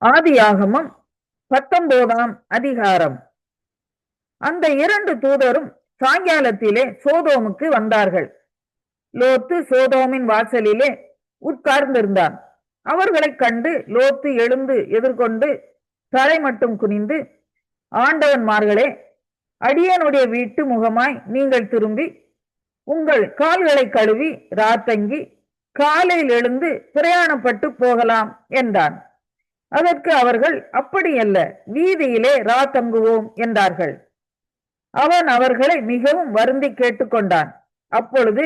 ஆதியாகமம் 19ஆம் அதிகாரம். அந்த இரண்டு தூதரும் சாயங்காலத்திலே சோதோமுக்கு வந்தார்கள். லோத்து சோதோமின் வாசலிலே உட்கார்ந்திருந்தான். அவர்களைக் கண்டு லோத்து எழுந்து எதிர்கொண்டு தலை மட்டும் குனிந்து, ஆண்டவன்மார்களே, அடியனுடைய வீட்டு முகமாய் நீங்கள் திரும்பி உங்கள் கால்களை கழுவி ராத்தங்கி காலையில் எழுந்து பிரயாணப்பட்டு போகலாம் என்றான். அதற்கு அவர்கள், அப்படியல்ல, வீதியிலே ராத்தங்குவோம் என்றார்கள். அவன் அவர்களை மிகவும் வருந்தி கேட்டுக்கொண்டான். அப்பொழுது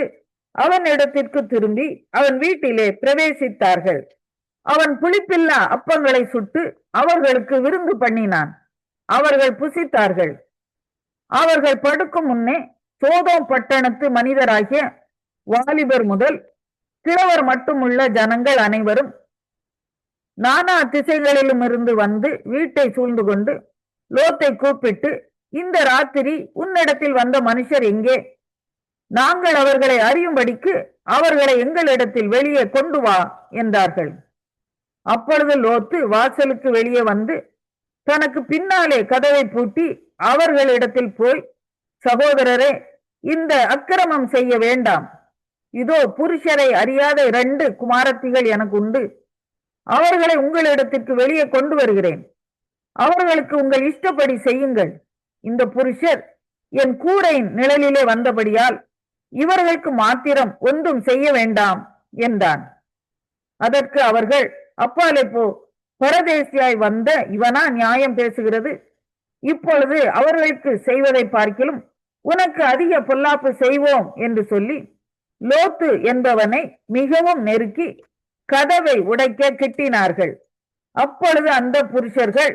அவன் இடத்திற்கு திரும்பி அவன் வீட்டிலே பிரவேசித்தார்கள். அவன் புளிப்பில்லா அப்பங்களை சுட்டு அவர்களுக்கு விருந்து பண்ணினான். அவர்கள் புசித்தார்கள். அவர்கள் படுக்கும் முன்னே சோதோம் பட்டணத்து மனிதராகிய வாலிபர் முதல் கிழவர் மட்டுமுள்ள ஜனங்கள் அனைவரும் நானா திசைகளிலும் இருந்து வந்து வீட்டை சூழ்ந்து கொண்டு லோத்தை கூப்பிட்டு, இந்த ராத்திரி உன்னிடத்தில் வந்த மனுஷர் எங்கே? நாங்கள் அவர்களை அறியும்படிக்கு அவர்களை எங்களிடத்தில் வெளியே கொண்டு வா என்றார்கள். அப்பொழுது லோத்து வாசலுக்கு வெளியே வந்து தனக்கு பின்னாலே கதவை பூட்டி அவர்களிடத்தில் போய், சகோதரரே, இந்த அக்கிரமம் செய்ய வேண்டாம். இதோ புருஷரை அறியாத 2 குமாரத்திகள் எனக்கு உண்டு. அவர்களை உங்களிடத்திற்கு வெளியே கொண்டு வருகிறேன். அவர்களுக்கு உங்கள் இஷ்டப்படி செய்யுங்கள். இந்த புருஷர் என் கூரையின் நிழலிலே வந்தபடியால் இவர்களுக்கு மாத்திரம் ஒன்றும் செய்ய வேண்டாம் என்றான். அதற்கு அவர்கள், அப்பாலே போ, பரதேசியாய் வந்த இவனா நியாயம் பேசுகிறது? இப்பொழுது அவர்களுக்கு செய்வதை பார்க்கிலும் உனக்கு அதிக பொல்லாப்பு செய்வோம் என்று சொல்லி லோத்து என்பவனை மிகவும் நெருக்கி கதவை உடைக்க கிட்டினார்கள். அப்பொழுது அந்த புருஷர்கள்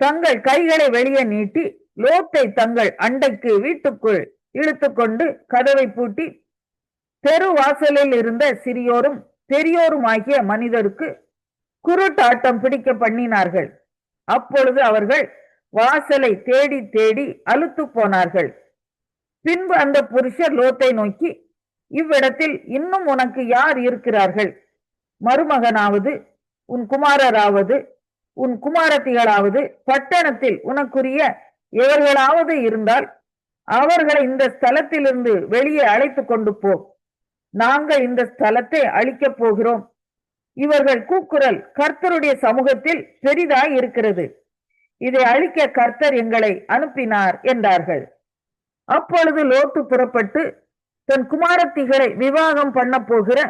தங்கள் கைகளை வெளியே நீட்டி லோத்தை தங்கள் அண்டைக்கு வீட்டுக்குள் இழுத்து கொண்டு கதவை பூட்டி தெரு வாசலில் இருந்த சிறியோரும் பெரியோரும் ஆகிய மனிதருக்கு குருட்டாட்டம் பிடிக்க பண்ணினார்கள். அப்பொழுது அவர்கள் வாசலை தேடி தேடி அலுத்து போனார்கள். பின்பு அந்த புருஷர் லோத்தை நோக்கி, இவ்விடத்தில் இன்னும் உனக்கு யார் இருக்கிறார்கள்? மருமகனாவது உன் குமாரராவது உன் குமாரத்திகளாவது பட்டணத்தில் உனக்குரிய எவர்களாவது இருந்தால் அவர்களை இந்த ஸ்தலத்திலிருந்து வெளியே அழைத்து கொண்டு போ. நாங்கள் இந்த ஸ்தலத்தை அழிக்கப் போகிறோம். இவர்கள் கூக்குரல் கர்த்தருடைய சமூகத்தில் பெரிதாய் இருக்கிறது. இதை அழிக்க கர்த்தர் எங்களை அனுப்பினார் என்றார்கள். அப்பொழுது லோத்து புறப்பட்டு தன் குமாரத்திகளை விவாகம் பண்ண போகிற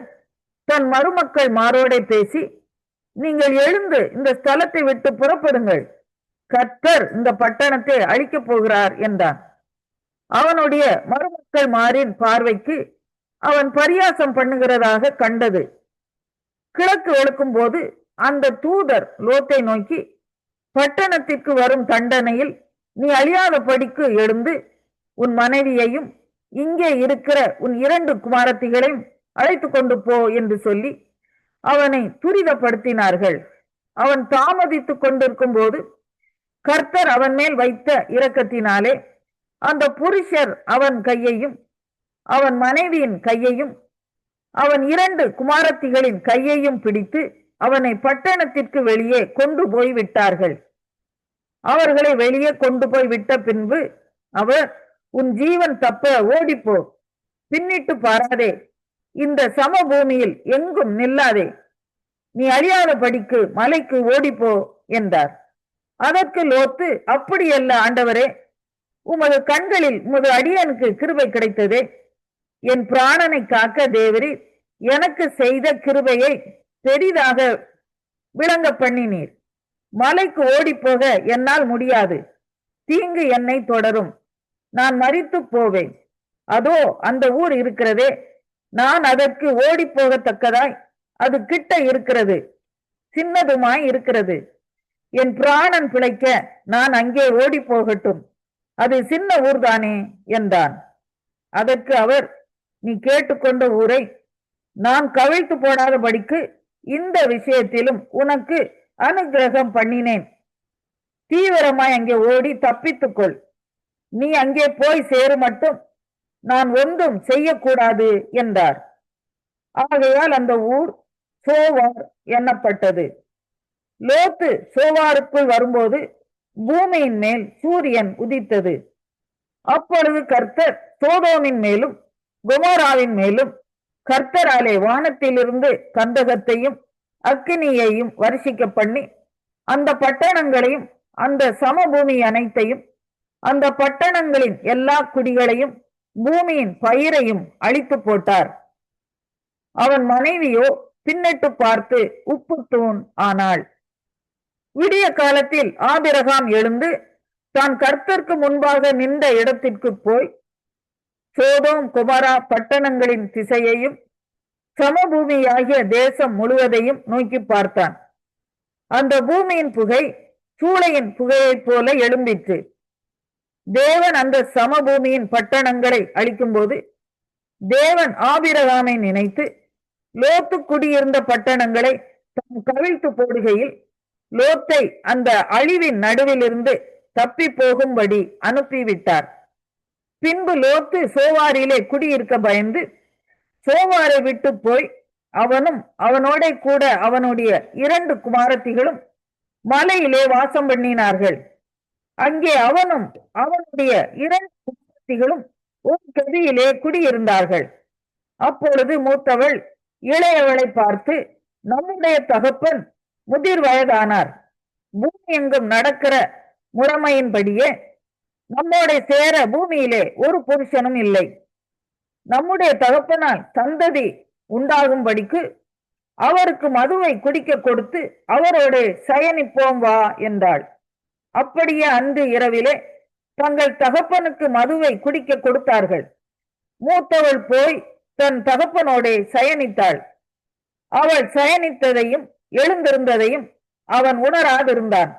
தன் மருமக்கள் மாரோடே பேசி, நீங்கள் எழுந்து இந்த ஸ்தலத்தை விட்டு புறப்படுங்கள். கர்த்தர் இந்த பட்டணத்தை அழிக்கப் போகிறார் என்றான். அவனுடைய மருமக்கள் மாரின் பார்வைக்கு அவன் பரியாசம் பண்ணுகிறதாக கண்டது. கிழக்கு வெளுக்கும் போது அந்த தூதர் லோத்தை நோக்கி, பட்டணத்திற்கு வரும் தண்டனையில் நீ அழியாதபடிக்கு எழுந்து உன் மனைவியையும் இங்கே இருக்கிற உன் 2 குமாரத்திகளையும் அழைத்து கொண்டு போ என்று சொல்லி அவனை துரிதப்படுத்தினார்கள். அவன் தாமதித்துக் கொண்டிருக்கும் போது கர்த்தர் அவன் மேல் வைத்த இரக்கத்தினாலே அந்த புருஷர் அவன் கையையும் அவன் மனைவியின் கையையும் அவன் 2 குமாரத்திகளின் கையையும் பிடித்து அவனை பட்டணத்திற்கு வெளியே கொண்டு போய் விட்டார்கள். அவர்களை வெளியே கொண்டு போய் விட்ட பின்பு அவர், உன் ஜீவன் தப்ப ஓடிப்போ, பின்னிட்டு பாராதே, இந்த சமபூமியில் எங்கும் நில்லாதே, நீ அழியாதபடிக்கு மலைக்கு ஓடிப்போ என்றார். அதற்கு லோத்து, அப்படியல்ல ஆண்டவரே, உமது கண்களில் உமது அடியனுக்கு கிருபை கிடைத்ததே. என் பிராணனை காக்க தேவரீர் எனக்கு செய்த கிருபையை பெரிதாக விளங்க பண்ணினீர். மலைக்கு ஓடிப்போக என்னால் முடியாது. தீங்கு என்னை தொடரும். நான் மரித்து போவேன். அதோ அந்த ஊர் இருக்கிறதே, நான் அதற்கு ஓடி போகத்தக்கதாய் அது கிட்ட இருக்கிறது, சின்னதுமாய் இருக்கிறது. என் பிராணன் பிழைக்க நான் அங்கே ஓடி போகட்டும், அது சின்ன ஊர்தானே என்றான். அதற்கு அவர், நீ கேட்டுக்கொண்ட ஊரை நான் கவிழ்த்து போடாதபடிக்கு இந்த விஷயத்திலும் உனக்கு அனுக்கிரகம் பண்ணினேன். தீவிரமாய் அங்கே ஓடி தப்பித்துக்கொள். நீ அங்கே போய் சேரு மட்டும் நான் ஒன்றும் செய்யக்கூடாது என்றார். ஆகையால் அந்த ஊர் சோவார் எண்ணப்பட்டது. லோத்து சோவாருக்குள் வரும்போது பூமியின் மேல் சூரியன் உதித்தது. அப்பொழுது கர்த்தர் சோதோமின் மேலும் கொமோராவின் மேலும் கர்த்தராலே வானத்திலிருந்து கந்தகத்தையும் அக்கினியையும் வருஷிக்க பண்ணி அந்த பட்டணங்களையும் அந்த சமபூமி அனைத்தையும் அந்த பட்டணங்களின் எல்லா குடிகளையும் பூமியின் பயிரையும் அழித்து போட்டார். அவன் மனைவியோ பின்னிட்டு பார்த்து உப்பு தூண் ஆனாள். விடிய காலத்தில் ஆபிரகாம் எழுந்து தான் கர்த்தருக்கு முன்பாக நின்ற இடத்திற்கு போய் சோதோம் கொமோரா பட்டணங்களின் திசையையும் சமபூமியாகிய தேசம் முழுவதையும் நோக்கி பார்த்தான். அந்த பூமியின் புகை சூளையின் புகையைப் போல எழும்பிற்று. தேவன் அந்த சமபூமியின் பட்டணங்களை அழிக்கும் போது தேவன் ஆபிரகாமை நினைத்து லோத்து குடியிருந்த பட்டணங்களை தாம் கவிழ்த்து போடுகையில் லோத்தை அந்த அழிவின் நடுவிலிருந்து தப்பி போகும்படி அனுப்பிவிட்டார். பின்பு லோத்து சோவாரிலே குடியிருக்க பயந்து சோவாரை விட்டு போய் அவனும் அவனோட கூட அவனுடைய 2 குமாரத்திகளும் மலையிலே வாசம் பண்ணினார்கள். அங்கே அவனும் அவனுடைய 2 குமாரத்திகளும் ஒரு கதியிலே குடியிருந்தார்கள். அப்பொழுது மூத்தவள் இளையவளை பார்த்து, நம்முடைய தகப்பன் முதிர் வயதானார், பூமி எங்கும் நடக்கிற முறைமையின்படியே நம்மோட சேர பூமியிலே ஒரு புருஷனும் இல்லை. நம்முடைய தகப்பனால் சந்ததி உண்டாகும்படிக்கு அவருக்கு மதுவை குடிக்க கொடுத்து அவரோடு சயனிப்போம் வா என்றாள். அப்படியே அன்று இரவிலே தங்கள் தகப்பனுக்கு மதுவை குடிக்க கொடுத்தார்கள். மூத்தவள் போய் தன் தகப்பனோடே சயனித்தாள். அவள் சயனித்ததையும் எழுந்திருந்ததையும் அவன் உணராதிருந்தான்.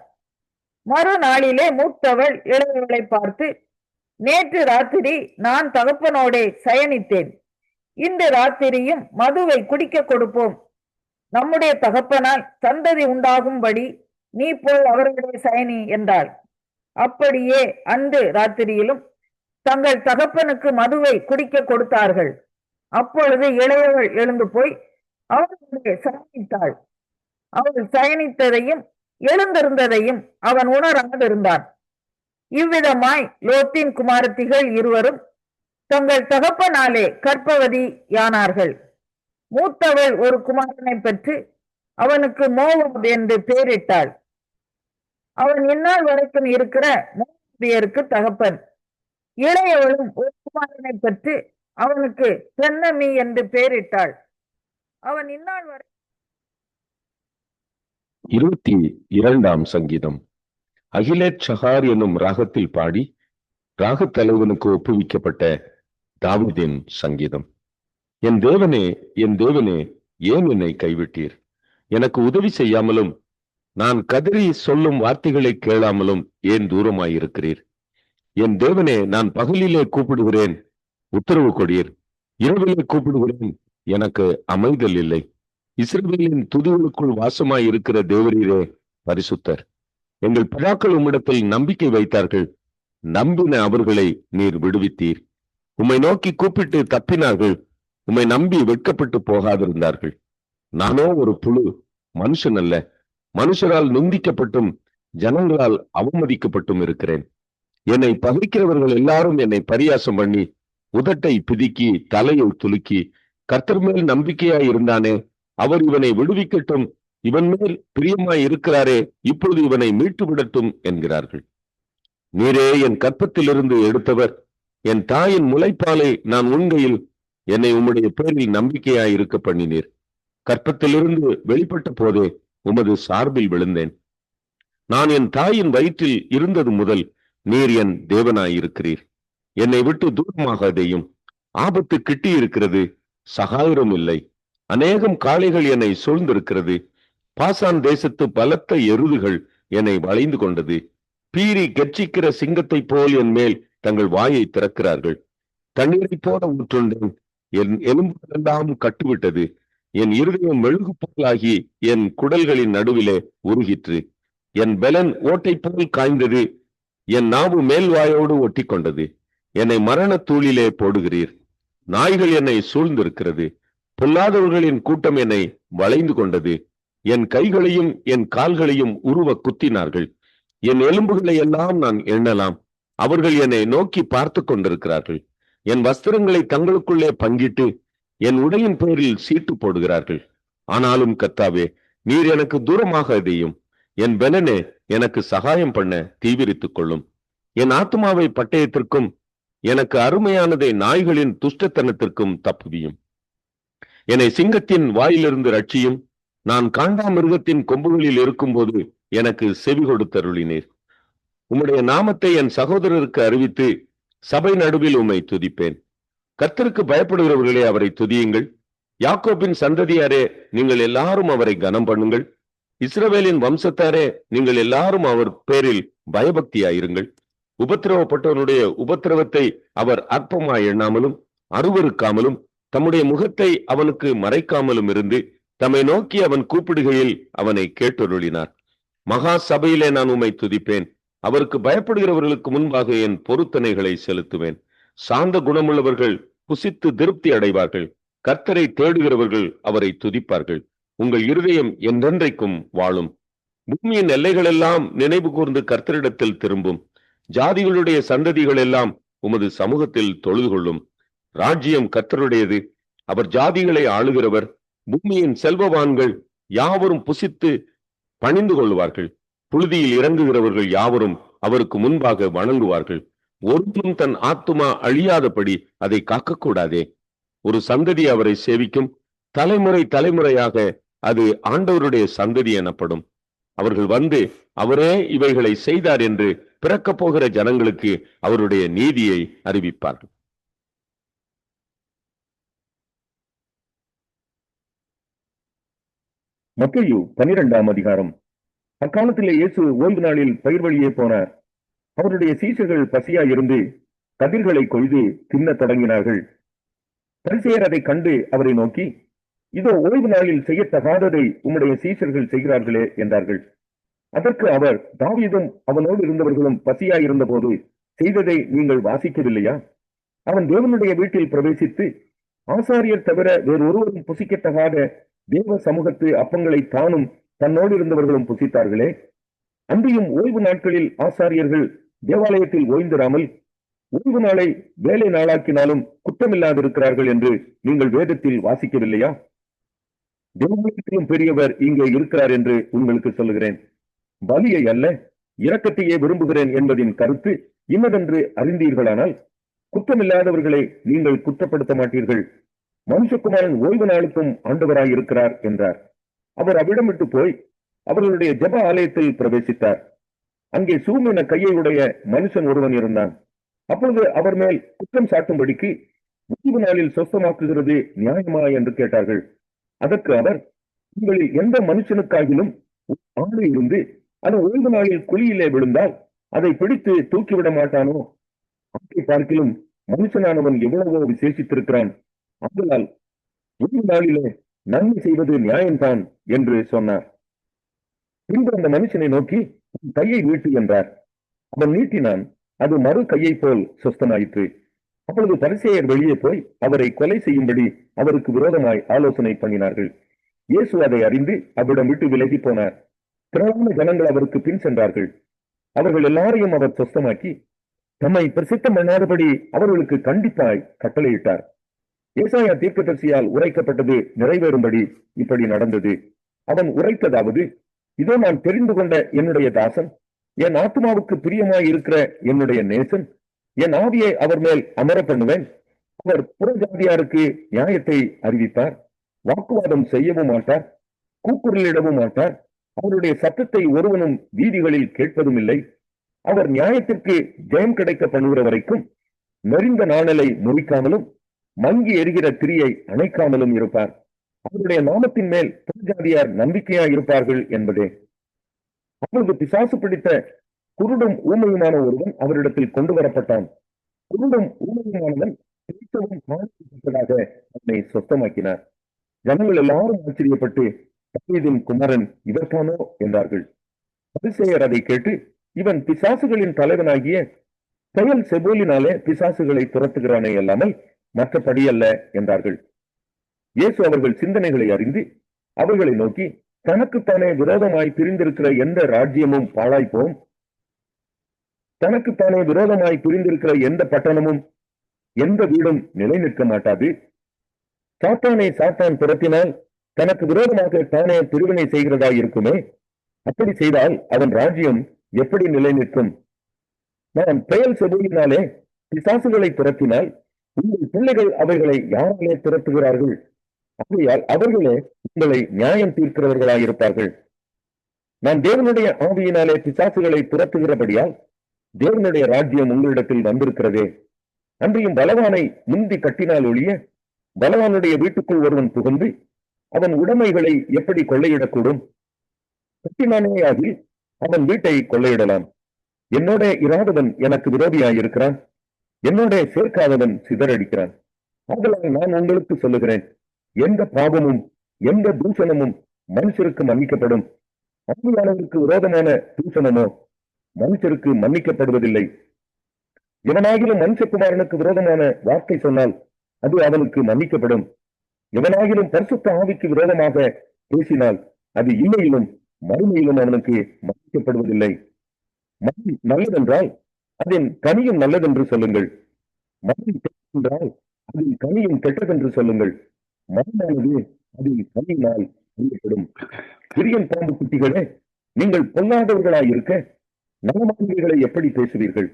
மறுநாளிலே மூத்தவள் இளையவளை பார்த்து, நேற்று ராத்திரி நான் தகப்பனோடே சயனித்தேன், இன்று ராத்திரியும் மதுவை குடிக்க கொடுப்போம், நம்முடைய தகப்பனால் சந்ததி உண்டாகும்படி நீ போய் அவர்களுடைய சயனி என்றாள். அப்படியே அன்று ராத்திரியிலும் தங்கள் தகப்பனுக்கு மதுவை குடிக்க கொடுத்தார்கள். அப்பொழுது இளையவள் எழுந்து போய் அவர்களுடைய சயனித்தாள். அவள் சயனித்ததையும் எழுந்திருந்ததையும் அவன் உணராதிருந்தான். இவ்விதமாய் லோத்தின் குமாரத்திகள் இருவரும் தங்கள் தகப்பனாலே கர்ப்பவதி யானார்கள். மூத்தவள் ஒரு குமாரனை பெற்று அவனுக்கு மோவாப் என்று பெயரிட்டாள். அவன் இந்நாள் வரைக்கும் இருக்கிற மோவாபியருக்கு தகப்பன். இளையவளும் ஒரு குமாரனை பெற்று அவனுக்கு பென்னமி என்று பெயரிட்டாள். அவன் இந்நாள் வரை 22ஆம் சங்கீதம். அகிலேட் ஷஹார் என்னும் ராகத்தில் பாடி ராகத் தலைவனுக்கு ஒப்புவிக்கப்பட்ட தாவீதின் சங்கீதம். என் தேவனே, என் தேவனே, ஏன் என்னை கைவிட்டீர்? எனக்கு உதவி செய்யாமலும் நான் கதறி சொல்லும் வார்த்தைகளை கேளாமலும் ஏன் தூரமாயிருக்கிறீர்? என் தேவனே, நான் பகலிலே கூப்பிடுகிறேன், உத்தரவு கொடீர். இரவிலே கூப்பிடுகிறேன், எனக்கு அமைதல் இல்லை. இஸ்ரவேலின் துதிகளுக்குள் வாசமாய் இருக்கிற தேவரீரே பரிசுத்தர். எங்கள் பிதாக்கள் உம்மிடத்தில் நம்பிக்கை வைத்தார்கள், நம்பின அவர்களை நீர் விடுவித்தீர். உம்மை நோக்கி கூப்பிட்டு தப்பினார்கள், உம்மை நம்பி வெட்கப்பட்டு போகாதிருந்தார்கள். நானோ ஒரு புழு, மனுஷன் அல்ல, மனுஷரால் நொந்திக்கப்பட்டும் ஜனங்களால் அவமதிக்கப்பட்டும் இருக்கிறேன். என்னை பகைக்கிறவர்கள் எல்லாரும் என்னை பரியாசம் பண்ணி உதட்டை பிதுக்கி தலையை துலுக்கி, கர்த்தர் மேல் நம்பிக்கையாய் இருந்தானே, அவர் இவனை விடுவிக்கட்டும், இவன் மேல் பிரியமாய் இருக்கிறாரே, இப்பொழுது இவனை மீட்டு விடட்டும் என்கிறார்கள். நீரே என் கற்பத்திலிருந்து எடுத்தவர், என் தாயின் முளைப்பாலை நான் உண்கையில் என்னை உம்முடைய பேரில் நம்பிக்கையாய் இருக்க பண்ணினீர். கற்பத்திலிருந்து வெளிப்பட்ட போதே உமது சார்பில் விழுந்தேன். நான் என் தாயின் வயிற்றில் இருந்தது முதல் நீர் என் தேவனாயிருக்கிறீர். என்னை விட்டு தூரமாகாதேயும். ஆபத்து கிட்டி இருக்கிறது, சகாயம் இல்லை. அநேகம் காளைகள் என்னை சூழ்ந்திருக்கிறது. பாசான் தேசத்து பலத்த எருதுகள் என்னை வளைந்து கொண்டது. பீறி கெர்ச்சிக்கிற சிங்கத்தை போல் என் மேல் தங்கள் வாயை திறக்கிறார்கள். தண்ணீரை போல ஊற்றுண்டேன், என் எலும்புகளெல்லாம் கட்டுவிட்டது. என் இருதயம் மெழுகு போலாகி என் குடல்களின் நடுவிலே உருகிற்று. என் பெலன் ஓட்டை போல் காய்ந்தது, என் நாவு மேல்வாயோடு ஒட்டி கொண்டது. என்னை மரண தூளிலே போடுகிறீர். நாய்கள் என்னை சூழ்ந்திருக்கிறது, பொல்லாதவர்களின் கூட்டம் என்னை வளைந்து கொண்டது. என் கைகளையும் என் கால்களையும் உருவ குத்தினார்கள். என் எலும்புகளை எல்லாம் நான் எண்ணலாம். அவர்கள் என்னை நோக்கி பார்த்து கொண்டிருக்கிறார்கள். என் வஸ்திரங்களை தங்களுக்குள்ளே பங்கிட்டு என் உடையின் பேரில் சீட்டு போடுகிறார்கள். ஆனாலும் கர்த்தாவே, நீர் எனக்கு தூரமாக அதையும் என் பெலனே, எனக்கு சகாயம் பண்ண தீவிரித்துக் கொள்ளும். என் ஆத்மாவை பட்டயத்திற்கும் எனக்கு அருமையானதை நாய்களின் துஷ்டத்தனத்திற்கும் தப்புவியும். என்னை சிங்கத்தின் வாயிலிருந்து ரட்சியும். நான் காண்டாமிருகத்தின் கொம்புகளில் இருக்கும்போது எனக்கு செவி கொடுத்தருளினீர். உம்முடைய நாமத்தை என் சகோதரருக்கு அறிவித்து சபை நடுவில் உம்மை துதிப்பேன். கர்த்தருக்கு பயப்படுகிறவர்களே, அவரை துதியுங்கள். யாக்கோபின் சந்ததியாரே, நீங்கள் எல்லாரும் அவரை கனம் பண்ணுங்கள். இஸ்ரவேலின் வம்சத்தாரே, நீங்கள் எல்லாரும் அவர் பேரில் பயபக்தியாயிருங்கள். உபத்திரவப்பட்டவனுடைய உபத்திரவத்தை அவர் அற்பமாய் எண்ணாமலும் அருவருக்காமலும் தம்முடைய முகத்தை அவனுக்கு மறைக்காமலும் இருந்து தம்மை நோக்கி அவன் கூப்பிடுகையில் அவனை கேட்டொருளினார். மகா சபையிலே நான் உம்மை துதிப்பேன். அவருக்கு பயப்படுகிறவர்களுக்கு முன்பாக என் பொருத்தனைகளை செலுத்துவேன். சாந்த குணமுள்ளவர்கள் புசித்து திருப்தி அடைவார்கள். கர்த்தரை தேடுகிறவர்கள் அவரை துதிப்பார்கள். உங்கள் இருதயம் என்றென்றைக்கும் வாழும். பூமியின் எல்லைகள் எல்லாம் நினைவு கூர்ந்து கர்த்தரிடத்தில் திரும்பும். ஜாதிகளுடைய சந்ததிகள் எல்லாம் உமது சமூகத்தில் தொழுது கொள்ளும். ராஜ்யம் கர்த்தருடையது, அவர் ஜாதிகளை ஆளுகிறவர். பூமியின் செல்வவான்கள் யாவரும் புசித்து பணிந்து கொள்வார்கள். புழுதியில் இறங்குகிறவர்கள் யாவரும் அவருக்கு முன்பாக வணங்குவார்கள். ஒருவரும் தன் ஆத்துமா அழியாதபடி அதை காக்கக்கூடாதே. ஒரு சந்ததி அவரை சேவிக்கும். தலைமுறை தலைமுறையாக அது ஆண்டவருடைய சந்ததி எனப்படும். அவர்கள் வந்து அவரே இவைகளை செய்தார் என்று பிறக்கப் போகிற ஜனங்களுக்கு அவருடைய நீதியை அறிவிப்பார்கள். மத்தேயு 12ஆம் அதிகாரம். அக்காலத்திலே இயேசு ஓய்வு நாளில் பயிர் வழியே போனார். அவருடைய சீஷர்கள் பசியாயிருந்து கதிர்களை கொய்து தின்னத் தொடங்கினார்கள். பரிசேயர் அதை கண்டு அவரை நோக்கி, இதோ ஓய்வு நாளில் செய்யத்தகாததை உம்முடைய சீஷர்கள் செய்கிறார்களே என்றார்கள். அதற்கு அவர், தாவீதும் அவனோடு இருந்தவர்களும் பசியாயிருந்த போது செய்ததை நீங்கள் வாசிக்கவில்லையா? அவன் தேவனுடைய வீட்டில் பிரவேசித்து ஆசாரியர் தவிர வேறொருவரும் புசிக்கத்தகாத தேவ சமூகத்து அப்பங்களை தானும் தன்னோடு இருந்தவர்களும் புசித்தார்களே. அன்றியும் ஓய்வு நாட்களில் ஆசாரியர்கள் தேவாலயத்தில் ஓய்ந்திராமல் ஓய்வு நாளை வேலை நாளாக்கினாலும் குற்றமில்லாதிருக்கிறார்கள் என்று நீங்கள் வேதத்தில் வாசிக்கவில்லையா? தேவாலயத்திலும் பெரியவர் இங்கே இருக்கிறார் என்று உங்களுக்கு சொல்லுகிறேன். பலியை அல்ல, இரக்கத்தையே விரும்புகிறேன் என்பதின் கருத்து இன்னதென்று அறிந்தீர்களானால் குற்றமில்லாதவர்களை நீங்கள் குற்றப்படுத்த மாட்டீர்கள். மனுஷகுமாரன் ஓய்வு நாளுக்கும் ஆண்டவராய் இருக்கிறார் என்றார். அவர் அவ்விடமிட்டு போய் அவர்களுடைய ஜெப ஆலயத்தில் பிரவேசித்தார். அங்கே சூமென கையை உடைய மனுஷன் ஒருவன் இருந்தான். அப்பொழுது அவர் மேல் குற்றம் சாட்டும்படிக்கு ஓய்வு நாளில் சொஸ்தமாக்குகிறது நியாயமா என்று கேட்டார்கள். அதற்கு அவர், உங்களில் எந்த மனுஷனுக்காகிலும் ஆடு இருந்து அது ஓய்வு நாளில் குழியிலே விழுந்தால் அதை பிடித்து தூக்கிவிட மாட்டானோ? அதை பார்க்கிலும் மனுஷனானவன் எவ்வளவோ விசேஷித்திருக்கிறான். ஆதலால் ஓய்வு நாளிலே நன்மை செய்வது நியாயம்தான் என்று சொன்னார். பின்பு அந்த மனுஷனை நோக்கி, உன் கையை நீட்டு என்றார். அவன் நீட்டினான். அது மறு கையை போல் சொஸ்தமாயிற்று. அப்பொழுது பரிசேயர் வெளியே போய் அவரை கொலை செய்யும்படி அவருக்கு விரோதமாய் ஆலோசனை பண்ணினார்கள். இயேசு அதை அறிந்து அவ்விடம் விட்டு விலகி போனார். திரளான ஜனங்கள் அவருக்கு பின் சென்றார்கள். அவர்கள் எல்லாரையும் அவர் சொஸ்தமாக்கி தம்மை பிரசித்தம் பண்ணாதபடி அவர்களுக்கு கண்டிப்பாய் கட்டளையிட்டார். ஏசாயா தீர்க்கதரிசியால் உரைக்கப்பட்டது நிறைவேறும்படி இப்படி நடந்தது. அவன் உரைத்ததாவது, இதோ நான் தெரிந்து கொண்ட என்னுடைய தாசன், என் ஆத்மாவுக்கு பிரியமாய் இருக்கிற என்னுடைய நேசன், என் ஆவியை அவர் மேல் அமர பண்ணுவேன். அவர் புறஜாதியாருக்கு நியாயத்தை அறிவிப்பார். வாக்குவாதம் செய்யவும் மாட்டார், கூக்குரலிடவும் மாட்டார். அவருடைய சத்தத்தை ஒருவனும் வீதிகளில் கேட்பதும் இல்லை. அவர் நியாயத்திற்கு ஜெயம் கிடைக்க பண்ணுகிற வரைக்கும் நெறிந்த நாணலை முறிக்காமலும் மங்கி எரிகிற திரியை அணைக்காமலும் இருப்பார். அவருடைய நாமத்தின் மேல் புறஜாதியார் நம்பிக்கையாய் இருப்பார்கள் என்பதே. அப்பொழுது பிசாசு பிடித்த குருடும் ஊமையுமான ஒருவன் அவரிடத்தில் கொண்டு வரப்பட்டான். குருடும் ஊமையுமானவன் அவனை சொத்தமாக்கினார். ஜனங்கள் எல்லாரும் ஆச்சரியப்பட்டு, தாவீதின் குமாரன் இவர்தானோ என்றார்கள். பரிசேயர் அதை கேட்டு, இவன் பிசாசுகளின் தலைவனாகிய பெயல் செபூலினாலே பிசாசுகளை துரத்துகிறானே அல்லாமல் மற்றபடி அல்ல என்றார்கள். இயேசு அவர்கள் சிந்தனைகளை அறிந்து அவர்களை நோக்கி, தனக்குத்தானே விரோதமாய் பிரிந்திருக்கிற எந்த ராஜ்யமும் பாழாய்ப்போம். தனக்குத்தானே விரோதமாய் பிரிந்திருக்கிற எந்த பட்டணமும் எந்த வீடும் நிலை நிற்க மாட்டாது. சாத்தானை சாத்தான் துரத்தினால் தனக்கு விரோதமாக தானே பிரிவினை செய்கிறதா இருக்குமே. அப்படி செய்தால் அவன் ராஜ்யம் எப்படி நிலை நிற்கும்? நான் பெயல் செபுவினாலே பிசாசுகளை துரத்தினால் உங்கள் பிள்ளைகள் அவைகளை யாராலே துரத்துகிறார்கள்? அப்படியால் அவர்களே உங்களை நியாயம் தீர்க்கிறவர்களாயிருப்பார்கள். நான் தேவனுடைய ஆவியினாலே பிசாசுகளை துரத்துகிறபடியால் தேவனுடைய ராஜ்யம் உங்களிடத்தில் வந்திருக்கிறதே. அன்றையும் பலவானை முந்தி கட்டினால் ஒழிய பலவானுடைய வீட்டுக்குள் ஒருவன் புகுந்து அவன் உடைமைகளை எப்படி கொள்ளையிடக்கூடும்? கட்டினானேயாகி அவன் வீட்டை கொள்ளையிடலாம். என்னோட இராதவன் எனக்கு விரோதியாயிருக்கிறான், என்னோட சேர்க்காதவன் சிதறடிக்கிறான். ஆதலால் நான் உங்களுக்கு சொல்லுகிறேன், எந்த பாவமும் எந்த தூஷணமும் மனுஷருக்கு மன்னிக்கப்படும், ஆவியானவருக்கு விரோதமான தூஷணமோ மனுஷருக்கு மன்னிக்கப்படுவதில்லை. எவனாகிலும் மனுஷகுமாரனுக்கு விரோதமான வார்த்தை சொன்னால் அது அவனுக்கு மன்னிக்கப்படும். எவனாகிலும் பரிசுத்த ஆவிக்கு விரோதமாக பேசினால் அது இம்மையிலும் மறுமையிலும் அவனுக்கு மன்னிக்கப்படுவதில்லை. மனம் நல்லதென்றால் அதன் கனியும் நல்லதென்று சொல்லுங்கள், மனம் கெட்டதென்றால் அதன் கனியும் கெட்டதென்று சொல்லுங்கள். மனமானது அதன் கனியினால் அறியப்படும். சிறியன் பாம்பு குட்டிகளே, நீங்கள் பொல்லாதவர்களாயிருக்க நலமானவைகளை எப்படி பேசுவீர்கள்?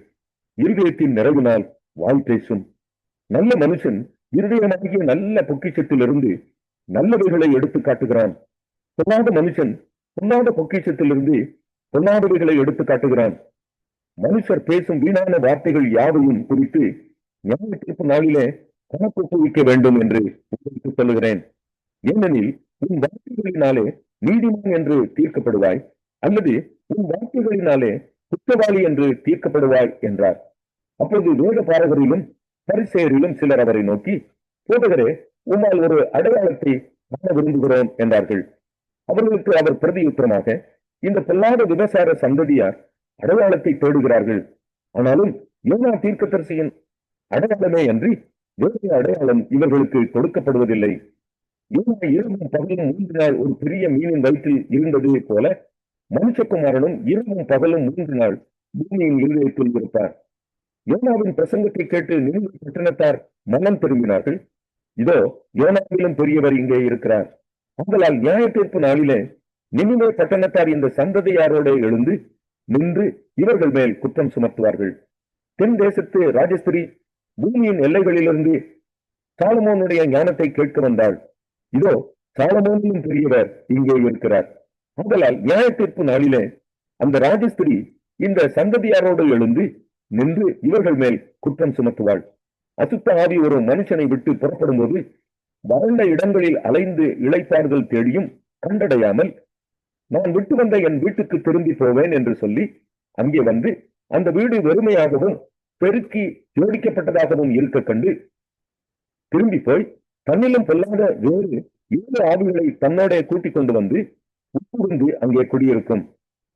இருதயத்தின் நிறைவினால் வாய் பேசும். நல்ல மனுஷன் இருதயமாகிய நல்ல பொக்கிஷத்திலிருந்து நல்லவைகளை எடுத்து காட்டுகிறான். பொல்லாத மனுஷன் பொல்லாத பொக்கிஷத்திலிருந்து பொல்லாதவைகளை எடுத்து காட்டுகிறான். மனுஷர் பேசும் வீணான வார்த்தைகள் யாவையும் குறித்து நியாய தீர்ப்பு நாளிலே கணக்கு ஒப்புவிக்க வேண்டும் என்று உங்களுக்கு சொல்லுகிறேன். ஏனெனில் உன் வார்த்தைகளினாலே நீதிமான் என்று தீர்க்கப்படுவாய், அல்லது உன் வார்த்தைகளினாலே குற்றவாளி என்று தீர்க்கப்படுவாய் என்றார். அப்பொழுது வேத பாரகரிலும் பரிசேயரிலும் சிலர் அவரை நோக்கி, போதகரே, உம்மால் ஒரு அடையாளத்தை காண விரும்புகிறோம் என்றார்கள். அவர்களுக்கு அவர் பிரதியுத்தரமாக, இந்த பொல்லாத விபசார சந்ததியார் அடையாளத்தை தேடுகிறார்கள், ஆனாலும் யோனா தீர்க்கதரிசியின் அடையாளமே அன்றி வேறு அடையாளம் இவர்களுக்கு கொடுக்கப்படுவதில்லை. யோனா இரவும் பகலும் 3 நாள் ஒரு பெரிய மீனின் வயிற்றில் இருந்தது போல மனுஷகுமாரனும் இரவும் பகலும் 3 நாள் பூமியின் இருதயத்தில் இருப்பார். யோனாவின் பிரசங்கத்தை கேட்டு நினைவு பட்டணத்தார் மனம் திரும்பினார்கள். இதோ யோனாவிலும் பெரியவர் இங்கே இருக்கிறார். ஆதலால் நியாய தீர்ப்பு நாளிலே நினிவே பட்டணத்தார் இந்த சந்ததியாரோட எழுந்து நின்று இவர்கள் மேல் குற்றம் சுமத்துவார்கள். தென் தேசத்து ராஜஸ்திரி பூமியின் எல்லைகளிலிருந்து சாலமோனுடைய ஞானத்தை கேட்க வந்தாள். இதோ சாலமோனிலும் பெரியவர் இங்கே இருக்கிறார். ஆதலால் நியாய தீர்ப்பு நாளிலே அந்த ராஜஸ்திரி இந்த சந்ததியாரோடு எழுந்து நின்று இவர்கள் மேல் குற்றம் சுமத்துவாள். அசுத்த ஆவி ஒரு மனுஷனை விட்டு புறப்படும் போது வறண்ட இடங்களில் அலைந்து இளைப்பாறுதல் தேடியும் கண்டடையாமல், நான் விட்டு வந்த என் வீட்டுக்கு திரும்பி போவேன் என்று சொல்லி அங்கே வந்து அந்த வீடு வெறுமையாகவும் பெருக்கி ஜோடிக்கப்பட்டதாகவும் இருக்க கண்டு திரும்பி போய் தன்னிலும் பொல்லாத வேறு 7 ஆவிகளை தன்னோட கூட்டிக் கொண்டு வந்து உட்புகுந்து அங்கே குடியிருக்கும்.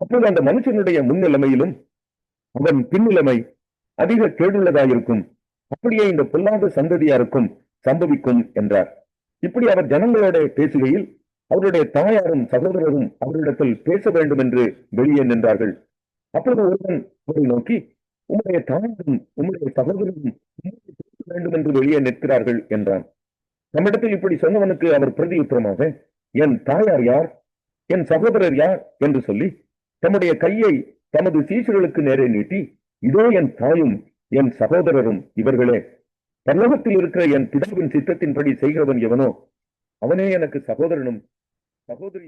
அப்போது அந்த மனுஷனுடைய முன்னிலைமையிலும் அவன் பின்னிலைமை அதிக கேடுள்ளதாயிருக்கும். அப்படியே இந்த பொல்லாத சந்ததியாருக்கும் சம்பவிக்கும் என்றார். இப்படி அவர் ஜனங்களோட பேசுகையில் அவருடைய தாயாரும் சகோதரரும் அவரிடத்தில் பேச வேண்டும் என்று வெளியே நின்றார்கள். அப்பொழுது ஒருவன் அவரை நோக்கி, உம்முடைய தாயாரும் உம்முடைய சகோதரரும் பேச வேண்டும் என்று வெளியே நிற்கிறார்கள் என்றான். நம்மிடத்தில் இப்படி சொன்னவனுக்கு அவர் பிரதியுத்தரமாக, என் தாயார் யார், என் சகோதரர் யார் என்று சொல்லி தம்முடைய கையை தமது சீஷர்களுக்கு நேரே நீட்டி, இதோ என் தாயும் என் சகோதரரும் இவர்களே, பரலோகத்தில் இருக்கிற என் பிதாவின் சித்தத்தின்படி செய்கிறவன் எவனோ அவனே எனக்கு சகோதரனும் சகோதரி